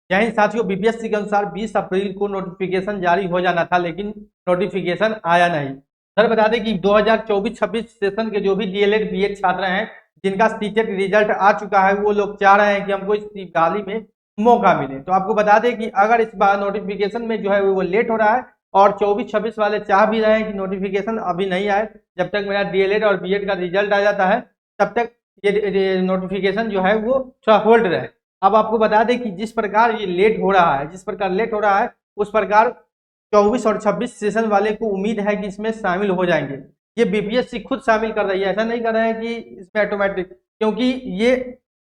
यही साथियों, बीपीएससी के अनुसार 20 अप्रैल को नोटिफिकेशन जारी हो जाना था, लेकिन नोटिफिकेशन आया नहीं। सर बता दें कि 2024-26 सेशन के जो भी डीएलएड बीएड छात्र हैं जिनका सीटेट रिजल्ट आ चुका है, वो लोग चाह रहे हैं कि हमको इस बहाली में मौका मिले। तो आपको बता दें कि अगर इस बार नोटिफिकेशन में जो है वो लेट हो रहा है, और 24-26 वाले चाह भी रहे हैं कि नोटिफिकेशन अभी नहीं आए, जब तक मेरा डीएलएड और बीएड का रिजल्ट आ जाता है तब तक ये नोटिफिकेशन जो है वो थोड़ा होल्ड रहे। अब आपको बता दें कि जिस प्रकार ये लेट हो रहा है, जिस प्रकार लेट हो रहा है, उस प्रकार 24 और 26 सेशन वाले को उम्मीद है कि इसमें शामिल हो जाएंगे। ये बीपीएससी खुद शामिल कर रही है, ऐसा नहीं कर रहे हैं कि इसमें ऑटोमेटिक, क्योंकि ये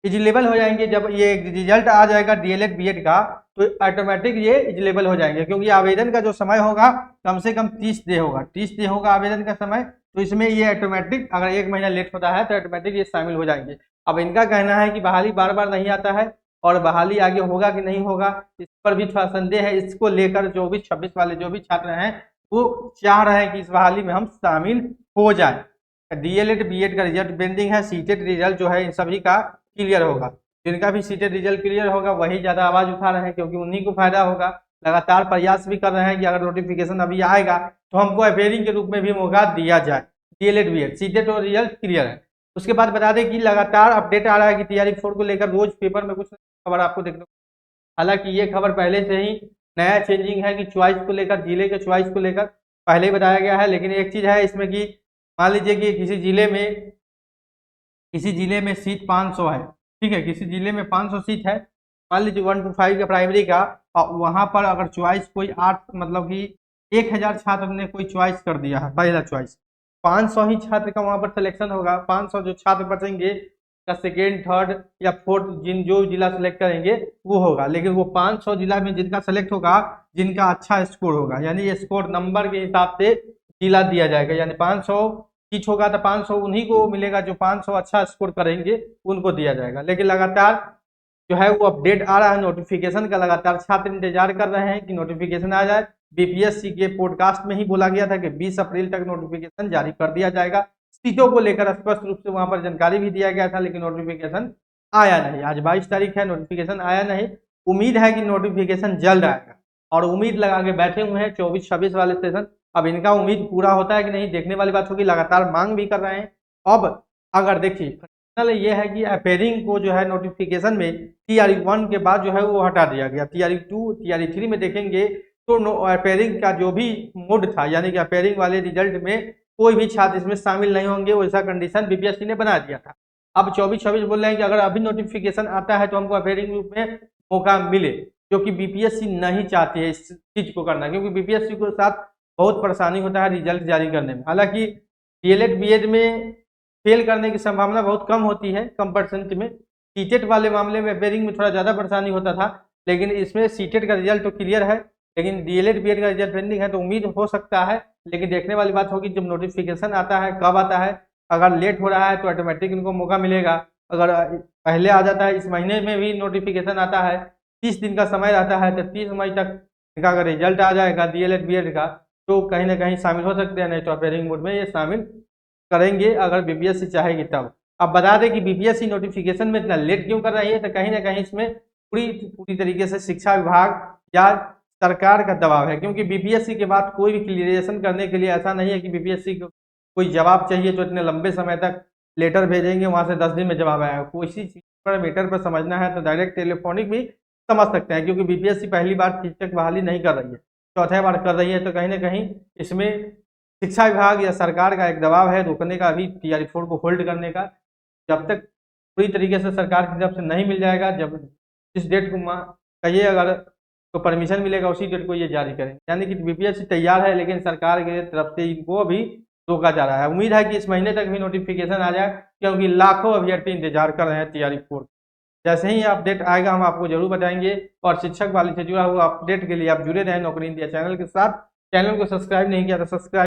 एलिजिबल हो जाएंगे। जब ये रिजल्ट आ जाएगा डीएलएड बीएड का तो ऑटोमेटिक ये एलिजिबल हो जाएंगे, क्योंकि आवेदन का जो समय होगा कम से कम 30 डे होगा, 30 डे होगा आवेदन का समय। तो इसमें ये ऑटोमेटिक अगर 1 महीना लेट होता है तो ऑटोमेटिक ये शामिल हो जाएंगे। अब इनका कहना है कि बहाली बार बार नहीं आता है, और बहाली आगे होगा कि नहीं होगा इस पर भी थोड़ा संदेह है। इसको लेकर 24-26 वाले जो भी छात्र हैं वो चाह रहे हैं कि इस बहाली में हम शामिल हो जाए। डीएलएड बीएड का रिजल्ट पेंडिंग है, सीटेट रिजल्ट जो है इन सभी का क्लियर होगा। जिनका भी सीटेट रिजल्ट क्लियर होगा वही ज्यादा आवाज उठा रहे हैं, क्योंकि उन्हीं को फायदा होगा। लगातार प्रयास भी कर रहे हैं कि अगर नोटिफिकेशन अभी आएगा तो हमको अपेयरिंग के रूप में भी मौका दिया जाए। डीएलएड बीएड सीटेट और रिजल्ट क्लियर है। उसके बाद बता दें कि लगातार अपडेट आ रहा है कि तैयारी 4 को लेकर रोज पेपर में कुछ खबर आपको देखने को। हालांकि ये खबर पहले से ही नया चेंजिंग है कि चॉइस को लेकर, जिले के चॉइस को लेकर पहले ही बताया गया है। लेकिन एक चीज है इसमें कि मान लीजिए कि किसी जिले में सीट 500 है, ठीक है, किसी जिले में 500 सीट है, मान लीजिए 1 to 5 का प्राइमरी का, और वहां पर अगर चॉइस कोई 8 मतलब कि 1000 छात्र ने कोई चॉइस कर दिया है, पहला चॉइस, 500 ही छात्र का वहां पर सिलेक्शन होगा। 500 जो छात्र बचेंगे का सेकेंड थर्ड या फोर्थ जिन जो जिला सेलेक्ट करेंगे वो होगा। लेकिन वो 500 जिला में जिनका सेलेक्ट होगा, जिनका अच्छा स्कोर होगा, यानी ये स्कोर नंबर के हिसाब से जिला दिया जाएगा। यानी 500 सीट होगा तो 500 उन्हीं को मिलेगा जो 500 अच्छा स्कोर करेंगे, उनको दिया जाएगा। लेकिन लगातार जो है वो अपडेट आ रहा है नोटिफिकेशन का, लगातार छात्र इंतजार कर रहे हैं कि नोटिफिकेशन आ जाए। बीपीएससी के पॉडकास्ट में ही बोला गया था कि 20 अप्रैल तक नोटिफिकेशन जारी कर दिया जाएगा। सीटों को लेकर स्पष्ट रूप से वहां पर जानकारी भी दिया गया था, लेकिन नोटिफिकेशन आया नहीं। आज 22 तारीख है, नोटिफिकेशन आया नहीं। उम्मीद है कि नोटिफिकेशन जल्द आएगा, और उम्मीद लगा के बैठे हुए हैं 24-26 वाले सेशन। अब इनका उम्मीद पूरा होता है कि नहीं, देखने वाली बात होगी। लगातार मांग भी कर रहे हैं। अब अगर देखिए ये है कि अपेयरिंग को जो है नोटिफिकेशन में टीआरई 1 के बाद जो है वो हटा दिया गया। टीआरई 2 टीआरई 3 में देखेंगे तो अपेयरिंग का जो भी मोड था, यानी कि अपेयरिंग वाले रिजल्ट में कोई भी छात्र इसमें शामिल नहीं होंगे, वैसा कंडीशन बीपीएससी ने बना दिया था। अब 24-26 बोल रहे हैं कि अगर अभी नोटिफिकेशन आता है तो हमको अपेयरिंग रूप में मौका मिले, जो कि बीपीएससी नहीं चाहती है इस चीज को करना, क्योंकि बीपीएससी के साथ बहुत परेशानी होता है रिजल्ट जारी करने में। हालांकि डीएलएड बीएड में फेल करने की संभावना बहुत कम होती है, कम परसेंट में। सीटेट वाले मामले में अपेयरिंग में थोड़ा ज्यादा परेशानी होता था, लेकिन इसमें सीटेट का रिजल्ट तो क्लियर है, लेकिन डीएलएड बीएड का रिजल्ट पेंडिंग है। तो उम्मीद हो सकता है, लेकिन देखने वाली बात होगी जब नोटिफिकेशन आता है कब आता है। अगर लेट हो रहा है तो ऑटोमेटिक इनको मौका मिलेगा। अगर पहले आ जाता है, इस महीने में भी नोटिफिकेशन आता है, 30 दिन का समय रहता है, तो 30 मई तक इनका अगर रिजल्ट आ जाएगा डीएलएड बीएड का तो कहीं ना कहीं शामिल हो सकते हैं, नहीं तो अपेयरिंग मोड में ये शामिल करेंगे अगर बीपीएससी चाहेगी तब। अब बता दें कि बीपीएससी नोटिफिकेशन में इतना लेट क्यों कर रही है, तो कहीं ना कहीं इसमें पूरी तरीके से शिक्षा विभाग या सरकार का दबाव है। क्योंकि बीपीएससी के बाद कोई भी क्लियरेशन करने के लिए ऐसा नहीं है कि बीपीएससी को कोई जवाब चाहिए तो इतने लंबे समय तक लेटर भेजेंगे, वहां से 10 दिन में जवाब आएगा। कोई चीज पर मीटर पर समझना है तो डायरेक्ट टेलीफोनिक भी समझ सकते हैं, क्योंकि बीपीएससी पहली बार शिक्षक बहाली नहीं कर रही है, चौथा बार कर रही है। तो कहीं ना कहीं इसमें शिक्षा विभाग या सरकार का एक दबाव है रोकने का, अभी टीआरई 4 को होल्ड करने का। जब तक पूरी तरीके से सरकार की तरफ से नहीं मिल जाएगा, जब जिस डेट को कहिए अगर तो परमिशन मिलेगा उसी डेट को ये जारी करें। यानी कि बीपीएससी तैयार है, लेकिन सरकार की तरफ से इनको अभी रोका जा रहा है। उम्मीद है कि इस महीने तक भी नोटिफिकेशन आ जाए, क्योंकि लाखों अभ्यर्थी इंतजार कर रहे हैं टीआरई 4। जैसे ही अपडेट आएगा हम आपको जरूर बताएंगे। और शिक्षक वाले से जुड़ा हुआ अपडेट के लिए आप जुड़े रहें नौकरी इंडिया चैनल के साथ। चैनल को सब्सक्राइब नहीं किया तो सब्सक्राइब